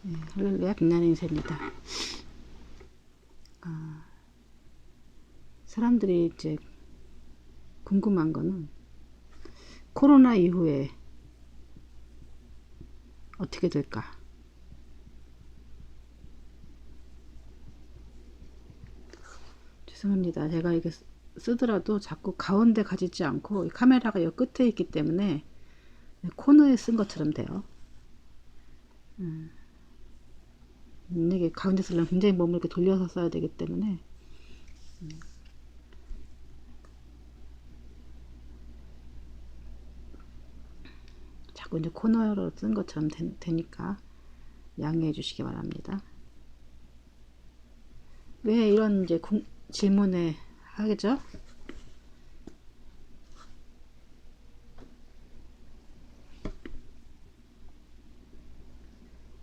할렐루야 빛나는 인생입니다. 사람들이 이제 궁금한 거는 코로나 이후에 어떻게 될까? 죄송합니다. 제가 이게 쓰더라도 자꾸 가운데 가지지 않고 카메라가 여 끝에 있기 때문에 코너에 쓴 것처럼 돼요. 이게 가운데 쓰려면 굉장히 몸을 이렇게 돌려서 써야 되기 때문에 자꾸 이제 코너로 쓴 것처럼 되니까 양해해 주시기 바랍니다. 왜 이런 이제 질문에 하겠죠?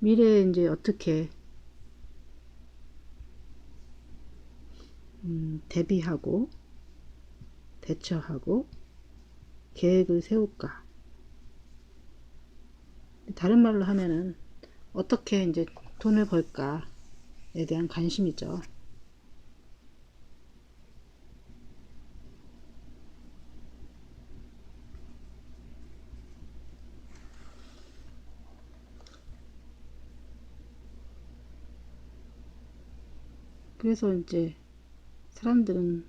미래에 이제 어떻게 대비하고 대처하고 계획을 세울까? 다른 말로 하면은 어떻게 이제 돈을 벌까에 대한 관심이죠. 그래서 이제 사람들은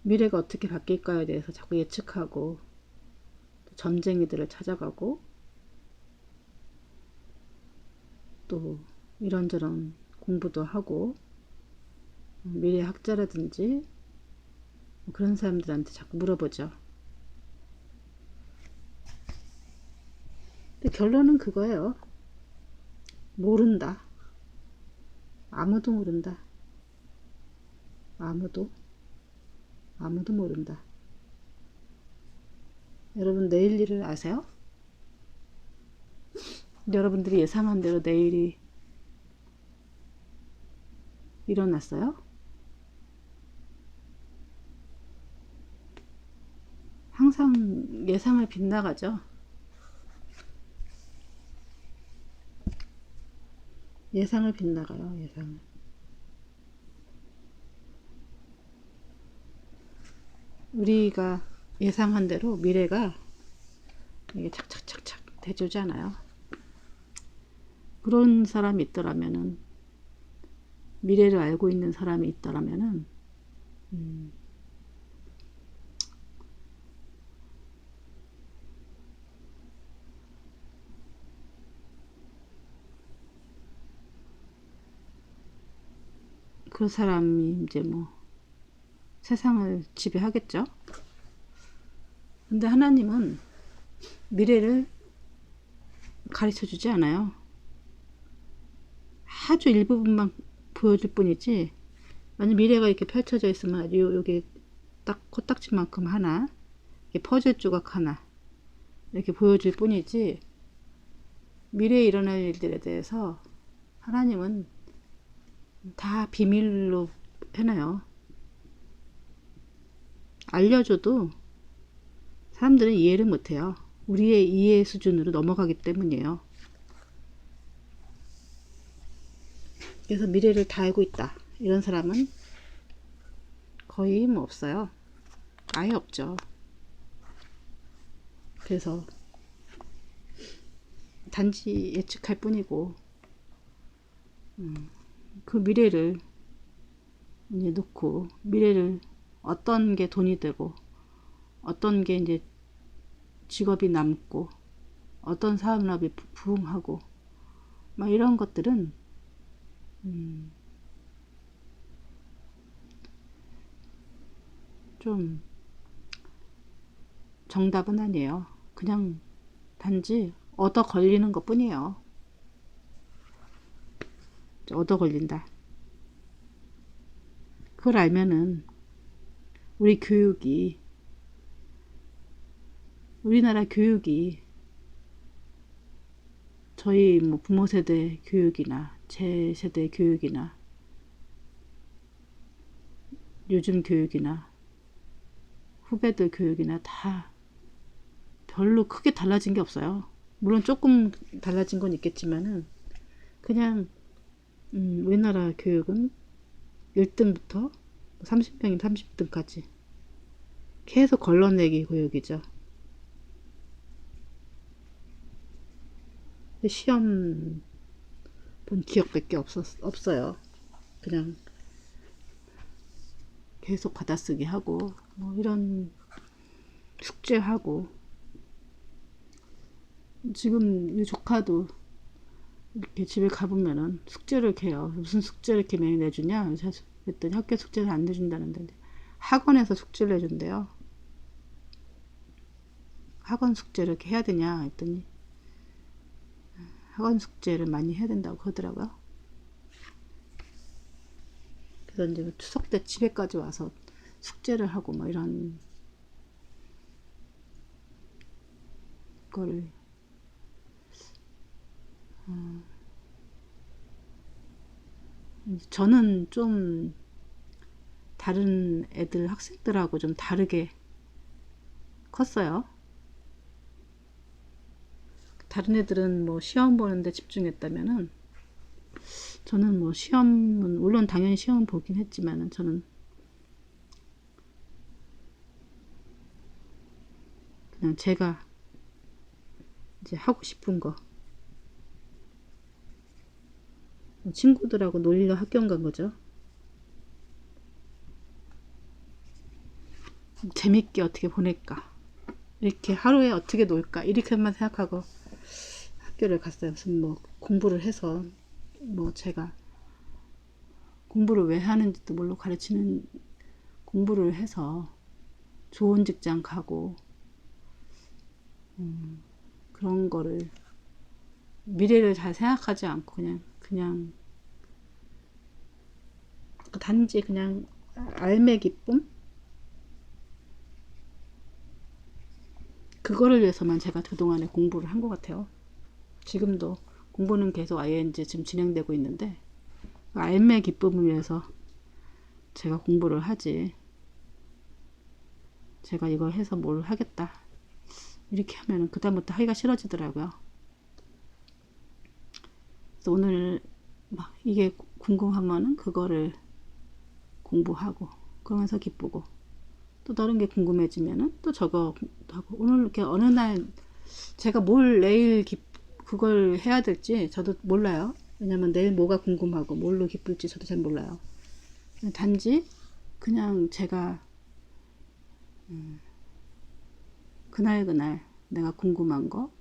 미래가 어떻게 바뀔까에 대해서 자꾸 예측하고 점쟁이들을 찾아가고 또 이런저런 공부도 하고 미래 학자라든지 그런 사람들한테 자꾸 물어보죠. 근데 결론은 그거예요. 모른다. 아무도 모른다. 아무도 모른다. 여러분 내일 일을 아세요? 여러분들이 예상한 대로 내일이 일어났어요? 항상 예상을 빗나가죠. 예상을 빗나가요. 예상을. 우리가 예상한 대로 미래가 이게 착착착착 돼주지 않아요. 그런 사람이 있더라면은 미래를 알고 있는 사람이 있더라면은 그 사람이 이제 뭐 세상을 지배하겠죠. 근데 하나님은 미래를 가르쳐 주지 않아요. 아주 일부분만 보여줄 뿐이지, 만약 미래가 이렇게 펼쳐져 있으면 아주 여기 딱 코딱지만큼 하나, 이렇게 퍼즐 조각 하나 이렇게 보여줄 뿐이지, 미래에 일어날 일들에 대해서 하나님은 다 비밀로 해놔요. 알려줘도 사람들은 이해를 못해요. 우리의 이해 수준으로 넘어가기 때문이에요. 그래서 미래를 다 알고 있다 이런 사람은 거의 뭐 없어요. 아예 없죠. 그래서 단지 예측할 뿐이고, 그 미래를 이제 놓고 미래를 어떤 게 돈이 되고 어떤 게 이제 직업이 남고 어떤 산업이 부흥하고 막 이런 것들은 좀 정답은 아니에요. 그냥 단지 얻어 걸리는 것 뿐이에요. 얻어 걸린다. 그걸 알면은 우리나라 교육이 저희 뭐 부모 세대 교육이나 제 세대 교육이나 요즘 교육이나 후배들 교육이나 다 별로 크게 달라진 게 없어요. 물론 조금 달라진 건 있겠지만은 그냥 우리나라 교육은 1등부터 30명이면 30등까지 계속 걸러내기 교육이죠. 시험 본 기억밖에 없어요. 그냥 계속 받아쓰기 하고 뭐 이런 숙제하고. 지금 이 조카도 이렇게 집에 가보면은 숙제를 이렇게 해요. 무슨 숙제를 이렇게 매일 내주냐 그랬더니 학교 숙제를 안 내준다는데 학원에서 숙제를 내준대요. 학원 숙제를 이렇게 해야 되냐 했더니 학원 숙제를 많이 해야 된다고 그러더라고요. 그래서 이제 추석 때 집에까지 와서 숙제를 하고 뭐 이런 거를 저는 좀 다른 애들 학생들하고 좀 다르게 컸어요. 다른 애들은 뭐 시험 보는데 집중했다면은 저는 뭐 시험은 물론 당연히 시험 보긴 했지만은 저는 그냥 제가 이제 하고 싶은 거 친구들하고 놀러 학교 간 거죠. 재밌게 어떻게 보낼까, 이렇게 하루에 어떻게 놀까 이렇게만 생각하고 학교를 갔어요. 무슨 뭐 공부를 해서 뭐 제가 공부를 왜 하는지도 모르고 가르치는 공부를 해서 좋은 직장 가고 그런 거를 미래를 잘 생각하지 않고 그냥 단지 그냥 알매 기쁨 그거를 위해서만 제가 그동안에 공부를 한 것 같아요. 지금도 공부는 계속 이제 지금 진행되고 있는데 알매 기쁨을 위해서 제가 공부를 하지, 제가 이걸 해서 뭘 하겠다 이렇게 하면은 그다음부터 하기가 싫어지더라고요. 그래서 오늘 막 이게 궁금하면은 그거를 공부하고 그러면서 기쁘고, 또 다른 게 궁금해지면은 또 저거 하고, 오늘 이렇게 어느 날 제가 뭘 내일 그걸 해야 될지 저도 몰라요. 왜냐면 내일 뭐가 궁금하고 뭘로 기쁠지 저도 잘 몰라요. 단지 그냥 제가 그날 내가 궁금한 거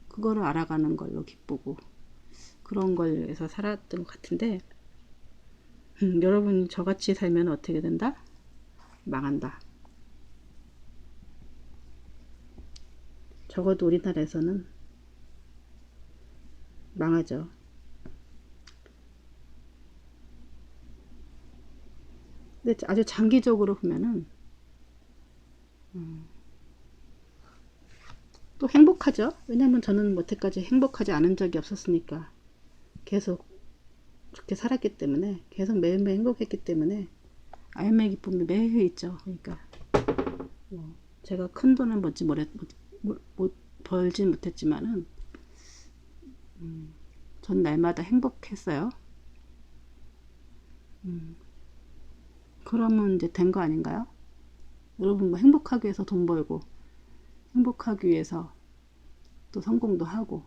그거를 알아가는 걸로 기쁘고 그런 걸 위해서 살았던 것 같은데, 여러분이 저같이 살면 어떻게 된다? 망한다. 적어도 우리나라에서는 망하죠. 근데 아주 장기적으로 보면은 또 행복하죠. 왜냐면 저는 여태까지 행복하지 않은 적이 없었으니까, 계속 좋게 살았기 때문에, 계속 매일매일 행복했기 때문에 알매 기쁨이 매일 있죠. 그러니까 뭐 제가 큰 돈은 벌진 못했지만은 전 날마다 행복했어요. 그러면 이제 된 거 아닌가요? 여러분 뭐 행복하기 위해서 돈 벌고 행복하기 위해서 또 성공도 하고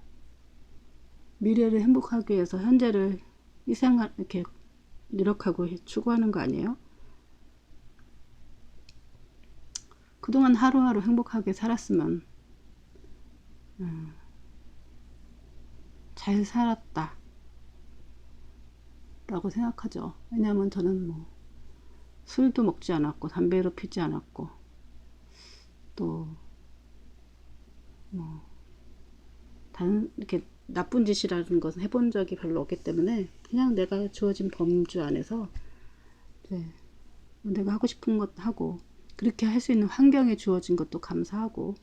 미래를 행복하기 위해서 현재를 이렇게 노력하고 추구하는 거 아니에요? 그동안 하루하루 행복하게 살았으면 잘 살았다 라고 생각하죠. 왜냐면 저는 뭐 술도 먹지 않았고 담배도 피지 않았고 또 뭐 이렇게 나쁜 짓이라는 것은 해본 적이 별로 없기 때문에 그냥 내가 주어진 범주 안에서 내가 하고 싶은 것도 하고 그렇게 할 수 있는 환경에 주어진 것도 감사하고,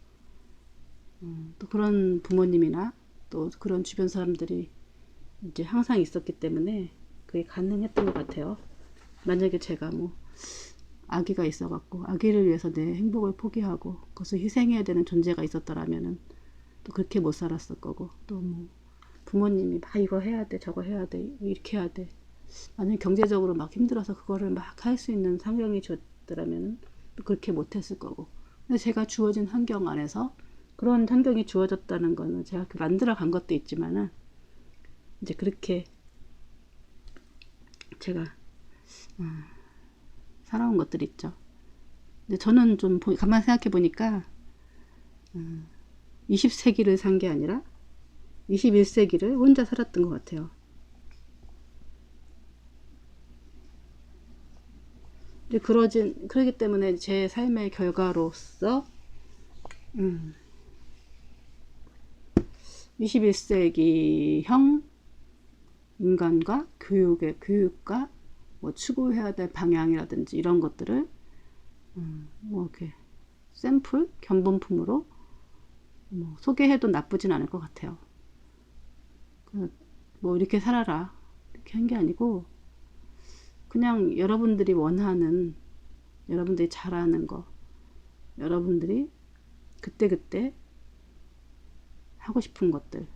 또 그런 부모님이나 또 그런 주변 사람들이 이제 항상 있었기 때문에 그게 가능했던 것 같아요. 만약에 제가 뭐 아기가 있어갖고 아기를 위해서 내 행복을 포기하고 그것을 희생해야 되는 존재가 있었더라면은 또 그렇게 못 살았을 거고, 또 뭐 부모님이 막 이거 해야 돼, 저거 해야 돼, 이렇게 해야 돼. 만약에 경제적으로 막 힘들어서 그거를 막 할 수 있는 환경이 줬더라면 그렇게 못했을 거고. 근데 제가 주어진 환경 안에서 그런 환경이 주어졌다는 거는 제가 만들어 간 것도 있지만은 이제 그렇게 제가 살아온 것들이 있죠. 근데 저는 좀 가만 생각해 보니까 20세기를 산 게 아니라 21세기를 혼자 살았던 것 같아요. 그러기 때문에 제 삶의 결과로서 21세기형 인간과 교육과 뭐 추구해야 될 방향이라든지 이런 것들을 뭐 이렇게 샘플 견본품으로 뭐 소개해도 나쁘진 않을 것 같아요. 뭐 이렇게 살아라 이렇게 한 게 아니고 그냥 여러분들이 원하는, 여러분들이 잘하는 거, 여러분들이 그때그때 하고 싶은 것들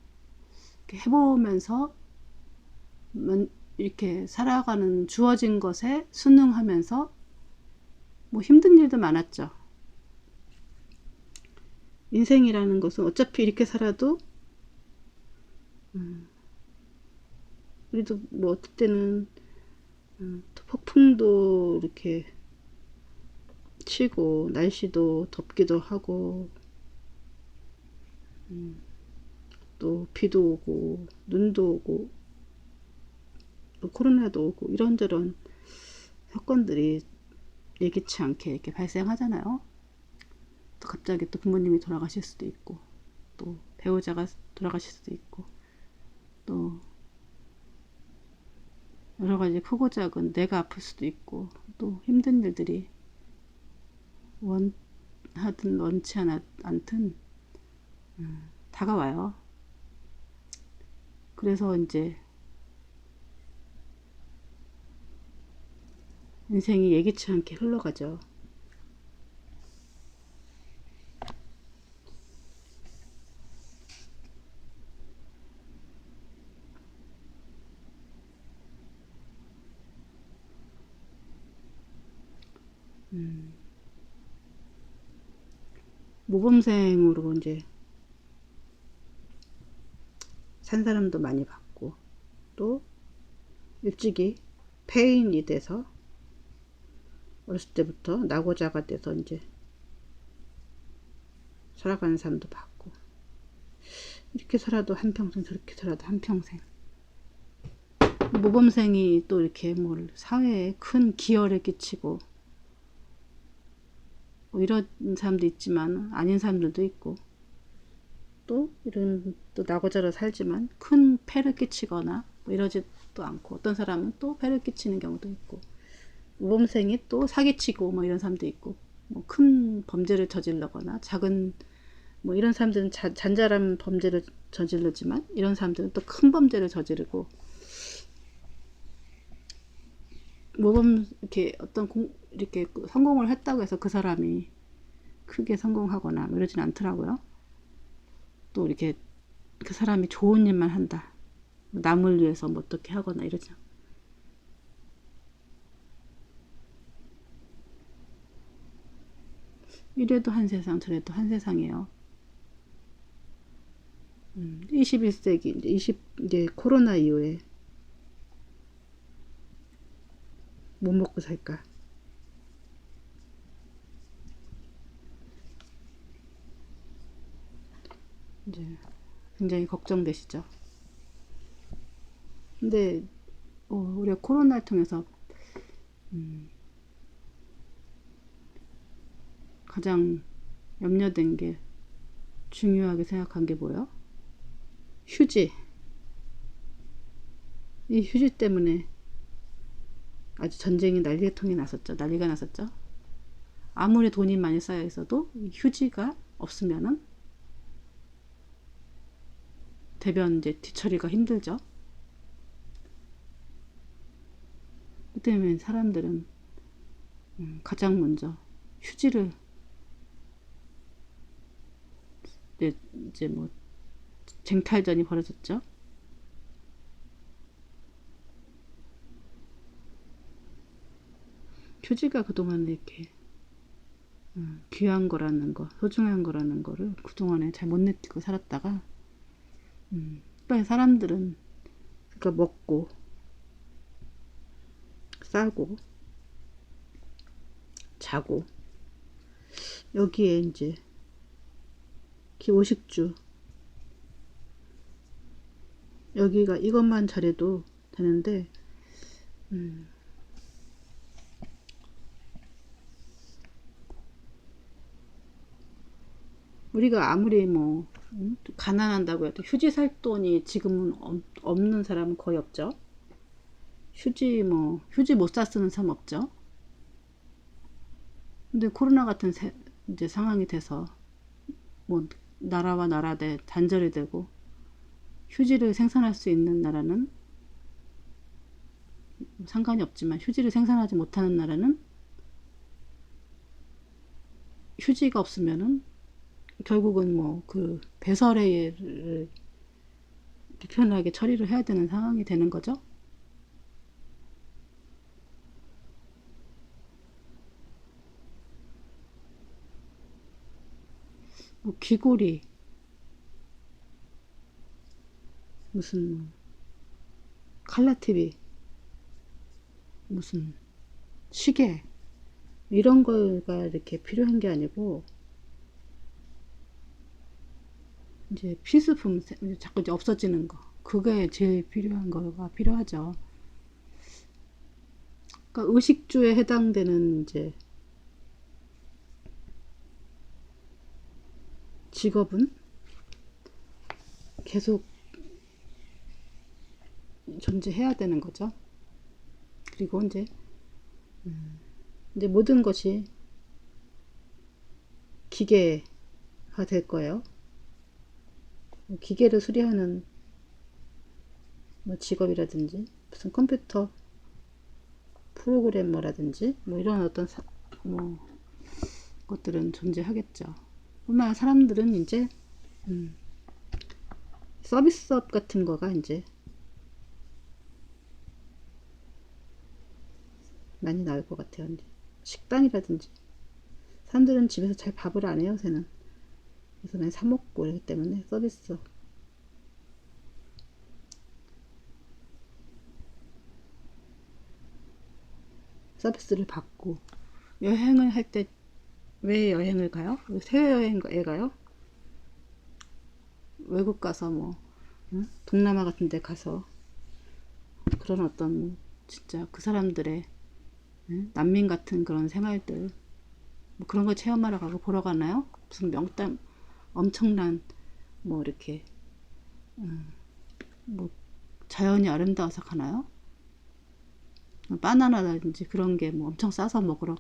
이렇게 해보면서 이렇게 살아가는, 주어진 것에 순응하면서 뭐 힘든 일도 많았죠. 인생이라는 것은 어차피 이렇게 살아도 우리도 뭐 어떨 때는 폭풍도 이렇게 치고 날씨도 덥기도 하고 또 비도 오고 눈도 오고 또 코로나도 오고 이런저런 사건들이 예기치 않게 이렇게 발생하잖아요. 또 갑자기 또 부모님이 돌아가실 수도 있고 또 배우자가 돌아가실 수도 있고 또 여러 가지 크고 작은 내가 아플 수도 있고 또 힘든 일들이 원하든 원치 않든 다가와요. 그래서 이제 인생이 예기치 않게 흘러가죠. 모범생으로 이제 산 사람도 많이 봤고 또 일찍이 폐인이 돼서 어렸을 때부터 낙오자가 돼서 이제 살아가는 사람도 봤고 이렇게 살아도 한평생 저렇게 살아도 한평생 모범생이 또 이렇게 뭘 사회에 큰 기여를 끼치고 뭐 이런 사람도 있지만 아닌 사람들도 있고 또 이런 또 낙오자로 살지만 큰 폐를 끼치거나 뭐 이러지도 않고 어떤 사람은 또 폐를 끼치는 경우도 있고 모범생이 또 사기치고 뭐 이런 사람도 있고 뭐 큰 범죄를 저질러거나 작은 뭐 이런 사람들은 잔잘한 범죄를 저지르지만 이런 사람들은 또 큰 범죄를 저지르고 모범 이렇게 어떤 이렇게 성공을 했다고 해서 그 사람이 크게 성공하거나 뭐 이러진 않더라고요. 또 이렇게 그 사람이 좋은 일만 한다. 남을 위해서 뭐 어떻게 하거나 이러죠. 이래도 한 세상 저래도 한 세상이에요. 21세기 이제 코로나 이후에 못 먹고 살까? 이제 굉장히 걱정되시죠. 근데 우리가 코로나를 통해서 가장 염려된 게 중요하게 생각한 게 뭐예요? 휴지. 이 휴지 때문에 아주 전쟁이 난리가 났었죠. 아무리 돈이 많이 쌓여 있어도 휴지가 없으면은 대변 이제 뒤처리가 힘들죠. 그 때문에 사람들은 가장 먼저 휴지를 이제 뭐 쟁탈전이 벌어졌죠. 휴지가 그동안 이렇게 귀한 거라는 거, 소중한 거라는 거를 그동안에 잘 못 느끼고 살았다가 빨리 사람들은 그러니까 먹고 싸고 자고 여기에 이제 기오식주 여기가 이것만 잘해도 되는데 우리가 아무리 뭐 가난한다고 해도 휴지 살 돈이 지금은 없는 사람은 거의 없죠. 휴지 못 사 쓰는 사람 없죠. 근데 코로나 같은 이제 상황이 돼서 뭐 나라와 나라 대 단절이 되고 휴지를 생산할 수 있는 나라는 상관이 없지만 휴지를 생산하지 못하는 나라는 휴지가 없으면은 결국은 뭐 그 배설회를 불편하게 처리를 해야 되는 상황이 되는 거죠. 뭐 귀고리 무슨 칼라TV 무슨 시계 이런 거가 이렇게 필요한 게 아니고 이제 필수품 자꾸 이제 없어지는 거 그게 제일 필요한 거가 필요하죠. 그러니까 의식주에 해당되는 이제 직업은 계속 존재해야 되는 거죠. 그리고 이제 모든 것이 기계화 될 거예요. 기계를 수리하는 뭐 직업이라든지 무슨 컴퓨터 프로그래머라든지 뭐 이런 어떤 뭐 것들은 존재하겠죠. 뿐만 아니라 사람들은 이제 서비스업 같은 거가 이제 많이 나올 것 같아요. 이제 식당이라든지 사람들은 집에서 잘 밥을 안 해요. 요새는 그래서 많이 사 먹고 이러기 때문에 서비스를 받고 여행을 할 때 왜 여행을 가요? 해외여행에 가요? 외국 가서 뭐 동남아 같은 데 가서 그런 어떤 진짜 그 사람들의 난민 같은 그런 생활들 뭐 그런 걸 체험하러 가고 보러 가나요? 무슨 명당 엄청난 뭐 이렇게 뭐 자연이 아름다워서 가나요? 바나나라든지 그런 게 뭐 엄청 싸서 먹으러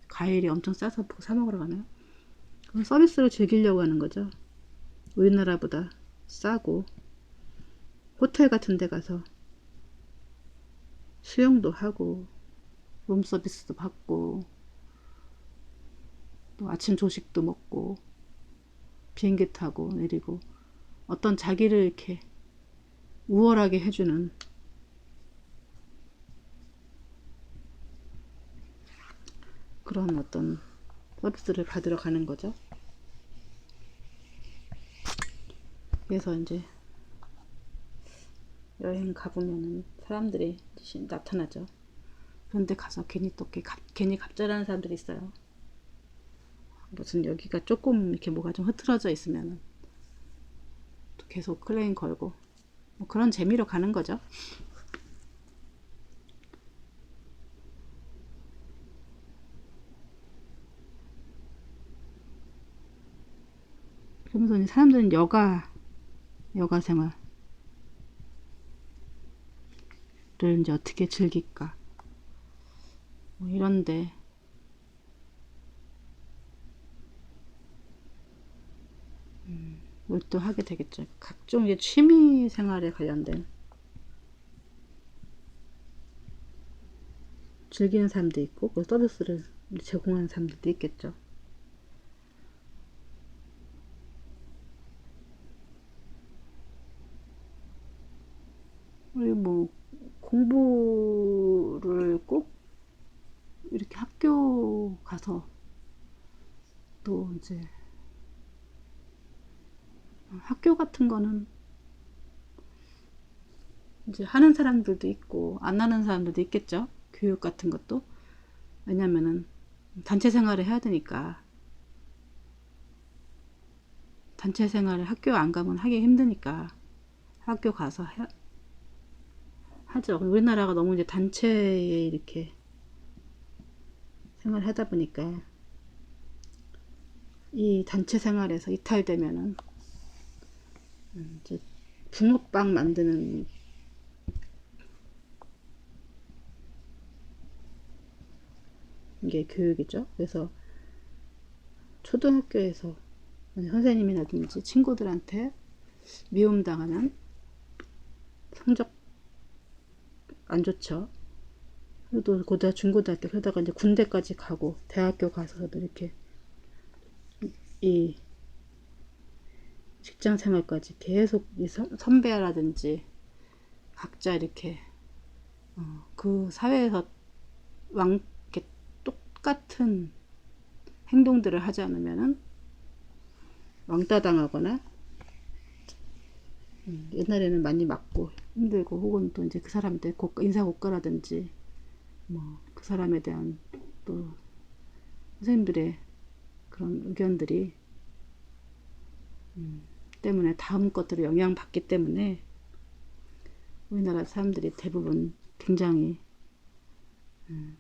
과일이 엄청 싸서 사 먹으러 가나요? 그런 서비스를 즐기려고 하는 거죠. 우리나라보다 싸고 호텔 같은 데 가서 수영도 하고 룸 서비스도 받고 또 아침 조식도 먹고 비행기 타고 내리고 어떤 자기를 이렇게 우월하게 해주는 그런 어떤 서비스를 받으러 가는 거죠. 그래서 이제 여행 가보면은 사람들이 나타나죠. 그런데 가서 괜히 갑질하는 사람들이 있어요. 무슨 여기가 조금 이렇게 뭐가 좀 흐트러져 있으면 또 계속 클레임 걸고 뭐 그런 재미로 가는 거죠. 그러면서 사람들은 여가 생활을 이제 어떻게 즐길까 뭐 이런데 몰두하게 되겠죠. 각종 이제 취미 생활에 관련된 즐기는 사람도 있고 그 서비스를 제공하는 사람들도 있겠죠. 그리고 뭐 공부를 꼭 이렇게 학교 가서 또 이제 학교 같은 거는 이제 하는 사람들도 있고 안 하는 사람들도 있겠죠. 교육 같은 것도. 왜냐면은 단체 생활을 해야 되니까. 단체 생활을 학교 안 가면 하기 힘드니까 학교 가서 하죠. 우리나라가 너무 이제 단체에 이렇게 생활을 하다 보니까 이 단체 생활에서 이탈되면은 이제 붕어빵 만드는 게 교육이죠. 그래서 초등학교에서 선생님이라든지 친구들한테 미움당하면 성적 안 좋죠. 그래도 중고등학교 그러다가 이제 군대까지 가고 대학교 가서도 이렇게 이 직장 생활까지 계속 이 선배라든지 각자 이렇게 그 사회에서 이렇게 똑같은 행동들을 하지 않으면은 왕따 당하거나 옛날에는 많이 맞고 힘들고 혹은 또 이제 그 사람들 인사고과라든지 뭐 그 사람에 대한 또 선생님들의 그런 의견들이 때문에 다음 것들을 영향받기 때문에 우리나라 사람들이 대부분 굉장히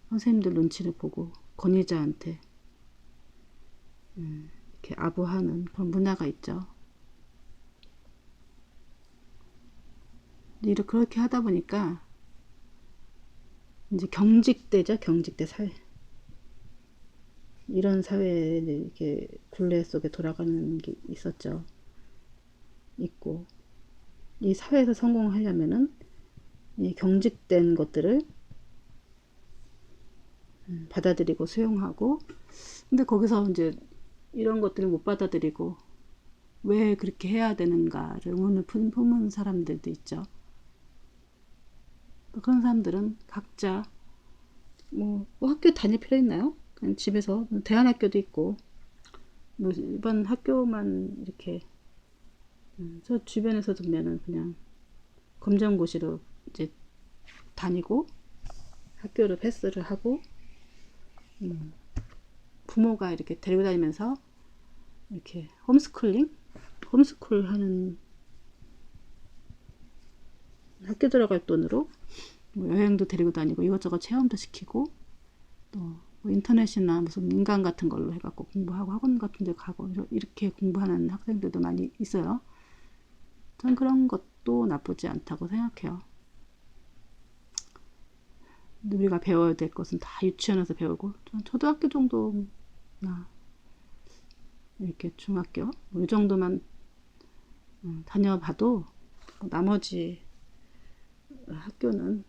선생님들 눈치를 보고 권위자한테 이렇게 아부하는 그런 문화가 있죠. 이렇게 그렇게 하다 보니까 이제 경직되죠. 경직대 사회. 이런 사회에 이렇게 굴레 속에 돌아가는 게 있었죠. 있고 이 사회에서 성공하려면은 이 경직된 것들을 받아들이고 수용하고 근데 거기서 이제 이런 것들을 못 받아들이고 왜 그렇게 해야 되는가를 의문을 품은 사람들도 있죠. 그런 사람들은 각자 뭐 학교 다닐 필요 있나요? 그냥 집에서 대안학교도 있고 뭐 일반 학교만 이렇게 저 주변에서 보면은 그냥 검정고시로 이제 다니고 학교를 패스를 하고 부모가 이렇게 데리고 다니면서 이렇게 홈스쿨 하는 학교 들어갈 돈으로 뭐 여행도 데리고 다니고 이것저것 체험도 시키고 또 뭐 인터넷이나 무슨 민간 같은 걸로 해갖고 공부하고 학원 같은 데 가고 이렇게 공부하는 학생들도 많이 있어요. 전 그런 것도 나쁘지 않다고 생각해요. 우리가 배워야 될 것은 다 유치원에서 배우고 초등학교 정도나 이렇게 중학교 이 정도만 다녀봐도 나머지 학교는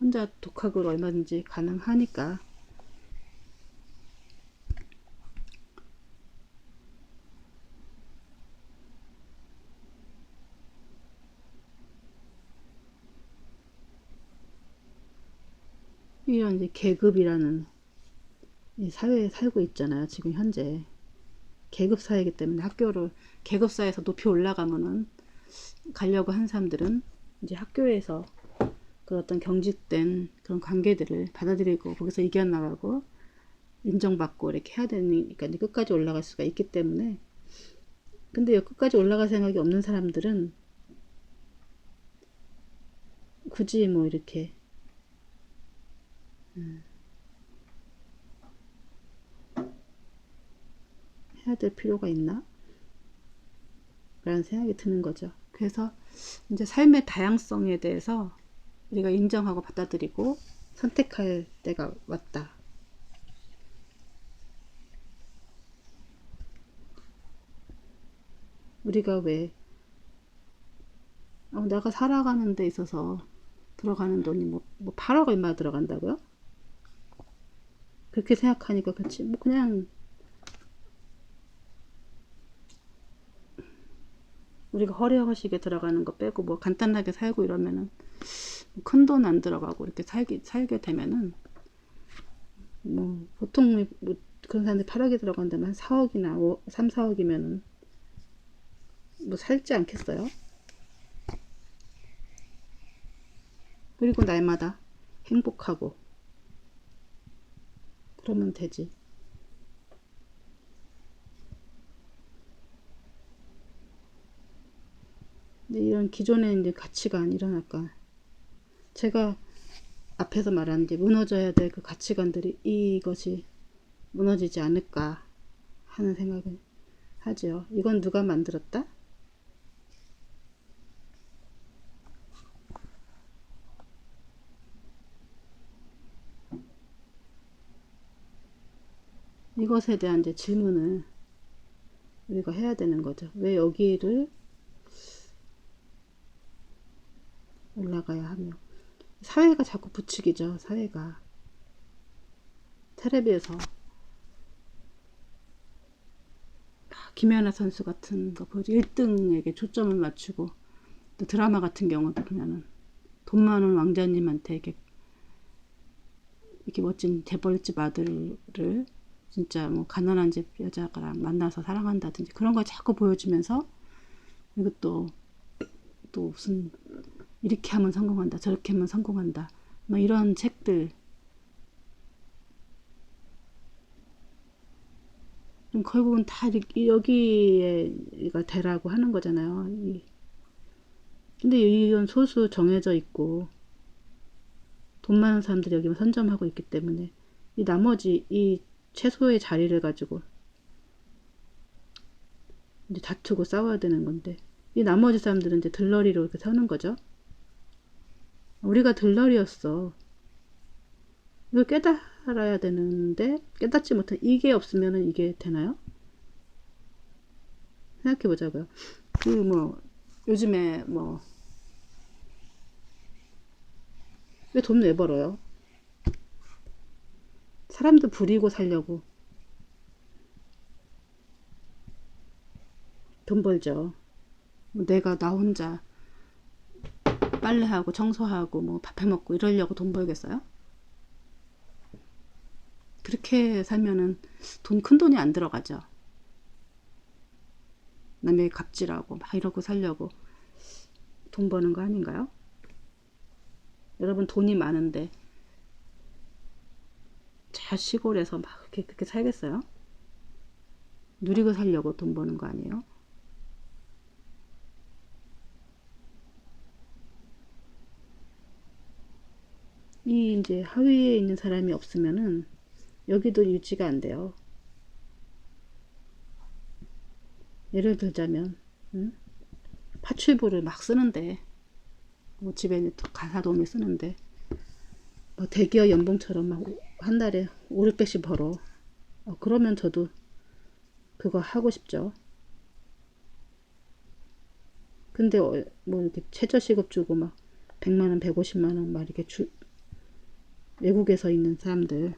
혼자 독학으로 얼마든지 가능하니까 이런 이제 계급이라는 이 사회에 살고 있잖아요. 지금 현재 계급 사회이기 때문에 학교를 계급 사회에서 높이 올라가면은 가려고 한 사람들은 이제 학교에서 그 어떤 경직된 그런 관계들을 받아들이고 거기서 이겨나가고 인정받고 이렇게 해야 되니까 이제 끝까지 올라갈 수가 있기 때문에 근데 끝까지 올라갈 생각이 없는 사람들은 굳이 뭐 이렇게 해야 될 필요가 있나? 라는 생각이 드는 거죠. 그래서 이제 삶의 다양성에 대해서 우리가 인정하고 받아들이고 선택할 때가 왔다. 우리가 왜 내가 살아가는 데 있어서 들어가는 돈이 뭐 8억 얼마 들어간다고요? 그렇게 생각하니까 그렇지 뭐 그냥 우리가 허례허식에 들어가는 거 빼고 뭐 간단하게 살고 이러면은 큰 돈 안 들어가고 이렇게 살게 되면은 뭐 보통 뭐 그런 사람들 8억이 들어간다면 한 4억이나 3, 4억이면은 뭐 살지 않겠어요? 그리고 날마다 행복하고 그러면 되지. 근데 이런 기존의 이제 가치관 일어날까? 제가 앞에서 말한 이제 무너져야 될 그 가치관들이 이것이 무너지지 않을까 하는 생각을 하죠. 이건 누가 만들었다? 이것에 대한 이제 질문을 우리가 해야 되는 거죠. 왜 여기를 올라가야 하며. 사회가 자꾸 부추기죠. 사회가. 텔레비에서 김연아 선수 같은 거 보여줘. 1등에게 초점을 맞추고, 또 드라마 같은 경우도 보면은 돈 많은 왕자님한테 이렇게 멋진 재벌집 아들을 진짜 뭐 가난한 집 여자랑 만나서 사랑한다든지 그런 걸 자꾸 보여주면서, 그리고 또 무슨 이렇게 하면 성공한다, 저렇게 하면 성공한다, 뭐 이런 책들 결국은 다 여기에가 되라고 하는 거잖아요. 근데 이건 소수 정해져 있고 돈 많은 사람들이 여기만 선점하고 있기 때문에 이 나머지 이 최소의 자리를 가지고 이제 다투고 싸워야 되는 건데, 이 나머지 사람들은 이제 들러리로 이렇게 서는 거죠. 우리가 들러리였어. 이걸 깨달아야 되는데 깨닫지 못한 이게 없으면은 이게 되나요? 생각해 보자고요. 그 뭐 요즘에 뭐 왜 돈 왜 벌어요? 사람도 부리고 살려고 돈 벌죠. 내가 나 혼자 빨래하고 청소하고 뭐 밥 해먹고 이러려고 돈 벌겠어요? 그렇게 살면은 큰 돈이 안 들어가죠. 남의 갑질하고 막 이러고 살려고 돈 버는 거 아닌가요? 여러분 돈이 많은데 자 시골에서 막 그렇게 살겠어요? 누리고 살려고 돈 버는 거 아니에요? 이 이제 하위에 있는 사람이 없으면은 여기도 유지가 안 돼요. 예를 들자면 파출부를 막 쓰는데, 뭐 집에 가사도우미 쓰는데 뭐 대기업 연봉처럼 막 한 달에 5, 600씩 벌어. 그러면 저도 그거 하고 싶죠. 근데 뭐 이렇게 최저시급 주고 막 100만원 150만원 막 이렇게 외국에서 있는 사람들